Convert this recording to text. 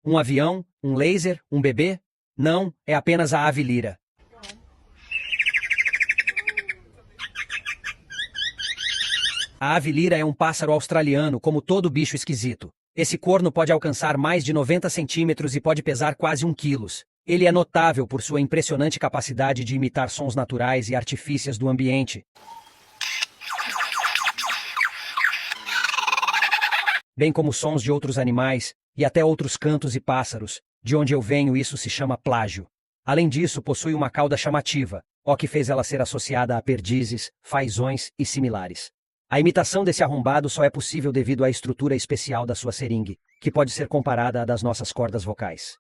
Um avião? Um laser? Um bebê? Não, é apenas a ave lira. A ave lira é um pássaro australiano, como todo bicho esquisito. Esse corno pode alcançar mais de 90 centímetros e pode pesar quase 1 quilo. Ele é notável por sua impressionante capacidade de imitar sons naturais e artifícios do ambiente, bem como sons de outros animais e até outros cantos e pássaros. De onde eu venho, isso se chama plágio. Além disso, possui uma cauda chamativa, o que fez ela ser associada a perdizes, fazões e similares. A imitação desse arrombado só é possível devido à estrutura especial da sua seringue, que pode ser comparada à das nossas cordas vocais.